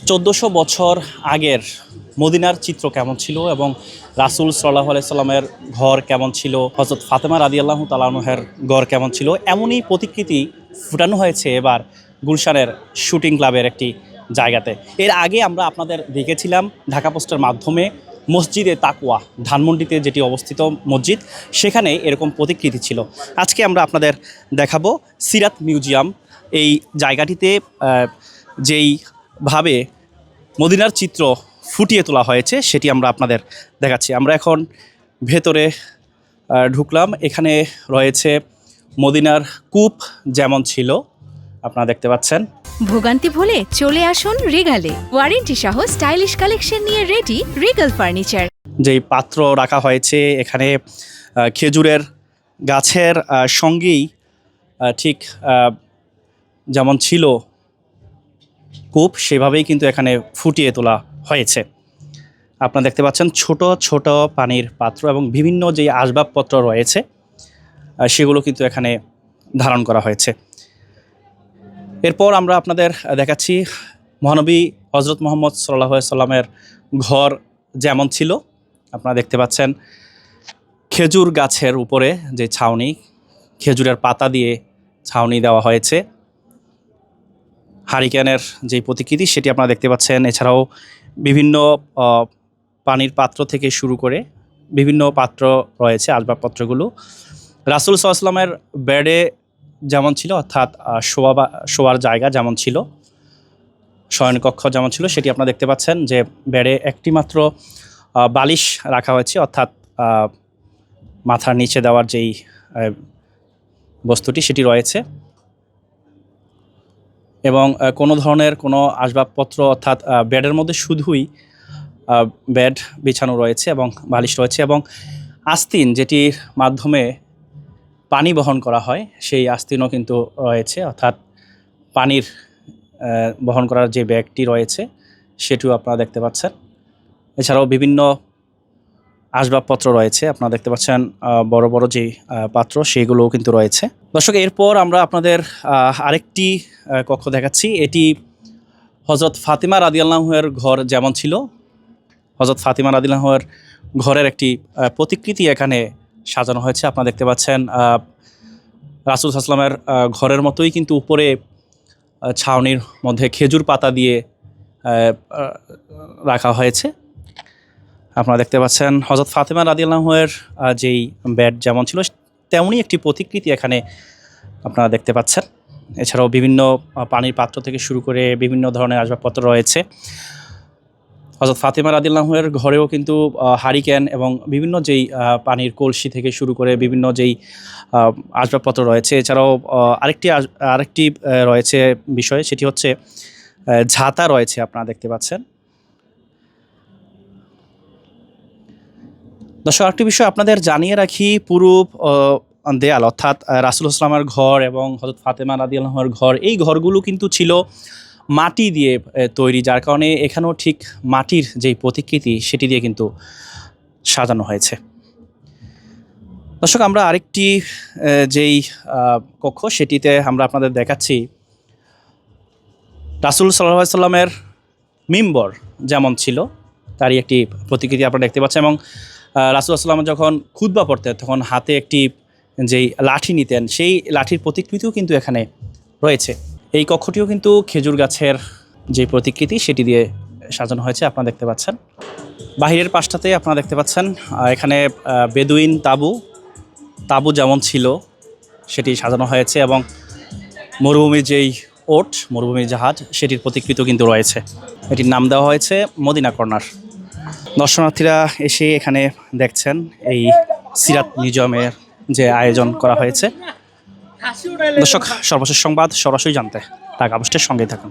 1400 বছর আগের মদিনার চিত্র কেমন ছিল এবং রাসূল সাল্লাল্লাহু আলাইহি সাল্লামের ঘর কেমন ছিল, হযরত ফাতেমা রাদিয়াল্লাহু তাআলা আনহার ঘর কেমন ছিল, এমনই প্রতিকৃতি ফুটানো হয়েছে এবার গুলশানের শুটিং ক্লাবের একটি জায়গাতে। এর আগে আমরা আপনাদের দেখেছিলাম ঢাকা পোস্টের মাধ্যমে মসজিদে তাকওয়া ধানমন্ডিতে যেটি অবস্থিত মসজিদ, সেখানে এরকম প্রতিকৃতি ছিল। আজকে আমরা আপনাদের দেখাবো সিরাত মিউজিয়াম। এই জায়গাটিতে যেইভাবে মদিনার চিত্র ফুটিয়ে তোলা হয়েছে সেটি আমরা আপনাদের দেখাচ্ছি। আমরা এখন ভেতরে ঢুকলাম। এখানে রয়েছে মদিনার কূপ যেমন ছিল আপনারা দেখতে পাচ্ছেন। ভোগান্তি ভুলে চলে আসুন রিগালে, ওয়ারেন্টি সহ স্টাইলিশ কালেকশন নিয়ে রেডি রিগাল ফার্নিচার। যেই পাত্র রাখা হয়েছে এখানে খেজুরের গাছের সঙ্গেই ঠিক যেমন ছিল কূপ, সেভাবেই কিন্তু এখানে ফুটিয়ে তোলা হয়েছে। আপনারা দেখতে পাচ্ছেন ছোট ছোট পানির পাত্র এবং বিভিন্ন যে আসবাবপত্র রয়েছে সেগুলো কিন্তু এখানে ধারণ করা হয়েছে। এরপর আমরা আপনাদের দেখাচ্ছি মহানবী হজরত মুহাম্মদ সাল্লাল্লাহু আলাইহি সাল্লামের ঘর যেমন ছিল। আপনারা দেখতে পাচ্ছেন খেজুর গাছের উপরে যে ছাউনি, খেজুরের পাতা দিয়ে ছাউনি দেওয়া হয়েছে। হারিকেনের যে প্রতিকৃতি সেটি আপনারা দেখতে পাচ্ছেন। এছাড়াও বিভিন্ন পানির পাত্র থেকে শুরু করে বিভিন্ন পাত্র রয়েছে, আসবাবপত্রগুলো। রাসূল সাল্লাল্লাহু আলাইহি সাল্লামের বেডে যেমন ছিল, অর্থাৎ শোয়ার জায়গা যেমন ছিল, শয়নকক্ষ যেমন ছিল, সেটি আপনারা দেখতে পাচ্ছেন যে বেডে একটি মাত্র বালিশ রাখা হয়েছে, অর্থাৎ মাথার নিচে দেওয়ার যেই বস্তুটি সেটি রয়েছে এবং কোনো ধরনের কোনো আসবাবপত্র অর্থাৎ বেডের মধ্যে শুধুই বেড বিছানো রয়েছে এবং বালিশ রয়েছে এবং আস্তিন যেটির মাধ্যমে পানি বহন করা হয় সেই আস্তিনও কিন্তু রয়েছে, অর্থাৎ পানির বহন করার যে ব্যাগটি রয়েছে সেটিও আপনারা দেখতে পাচ্ছেন। এছাড়াও বিভিন্ন আসবাবপত্র রয়েছে, আপনারা দেখতে পাচ্ছেন বড় বড় যে পাত্র সেগুলোও কিন্তু রয়েছে। দর্শক, এরপর আমরা আপনাদের আরেকটি কক্ষ দেখাচ্ছি। এটি হযরত ফাতিমা রাদিয়াল্লাহু আনহার ঘর যেমন ছিল, হযরত ফাতিমা রাদিয়াল্লাহু আনহার ঘরের একটি প্রতিকৃতি এখানে সাজানো হয়েছে। আপনারা দেখতে পাচ্ছেন রাসূল সাল্লাল্লাহু আলাইহি ওয়াসাল্লামের ঘরের মতোই কিন্তু উপরে ছাউনির মধ্যে খেজুর পাতা দিয়ে রাখা হয়েছে। আপনারা দেখতে পাচ্ছেন হযরত ফাতিমা রাদিয়াল্লাহু আনহার যেই বেড যেমন ছিল তেমনই একটি প্রতিকৃতি এখানে আপনারা দেখতে পাচ্ছেন। এছাড়াও বিভিন্ন পানির পাত্র থেকে শুরু করে বিভিন্ন ধরনের আসবাবপত্র রয়েছে। হযরত ফাতিমা রাদিয়াল্লাহু আনহার ঘরেও কিন্তু হারিকেন এবং বিভিন্ন যেই পানির কলসি থেকে শুরু করে বিভিন্ন যেই আসবাবপত্র রয়েছে। এছাড়াও আরেকটি রয়েছে বিষয়, সেটি হচ্ছে ঝাঁতা রয়েছে, আপনারা দেখতে পাচ্ছেন। দর্শক, আরেকটি বিষয় আপনাদের জানিয়ে রাখি, পুরো দেয়াল অর্থাৎ রাসূল সাল্লাল্লাহু আলাইহি ঘর এবং হযরত ফাতেমা রাদিয়াল্লাহু আনহার ঘর, এই ঘরগুলো কিন্তু ছিল মাটি দিয়ে তৈরি, যার কারণে এখানেও ঠিক মাটির যেই প্রতিকৃতি সেটি দিয়ে কিন্তু সাজানো হয়েছে। দর্শক, আমরা আরেকটি যেই কক্ষ সেটিতে আমরা আপনাদের দেখাচ্ছি রাসূল সাল্লাল্লাহু আলাইহি সাল্লামের মিম্বর যেমন ছিল তারই একটি প্রতিকৃতি আপনারা দেখতে পাচ্ছেন এবং রাসূল সাল্লাল্লাহু আলাইহি যখন খুতবা পড়তেন তখন হাতে একটি যেই লাঠি নিতেন সেই লাঠির প্রতিকৃতিও কিন্তু এখানে রয়েছে। এই কক্ষটিও কিন্তু খেজুর গাছের যে প্রতিকৃতি সেটি দিয়ে সাজানো হয়েছে, আপনারা দেখতে পাচ্ছেন। বাহিরের পাশটাতে আপনারা দেখতে পাচ্ছেন এখানে বেদুইন তাঁবু যেমন ছিল সেটি সাজানো হয়েছে এবং মরুভূমির যেই মরুভূমির জাহাজ সেটির প্রতিকৃতিও কিন্তু রয়েছে। এটির নাম দেওয়া হয়েছে মদিনা কর্নার। দর্শনার্থীরা এসে এখানে দেখছেন এই সিরাত মিউজিয়ামের যে আয়োজন করা হয়েছে। দর্শক, সর্বশেষ সংবাদ সরাসরি জানতে ঢাকা পোস্টের সঙ্গেই থাকুন।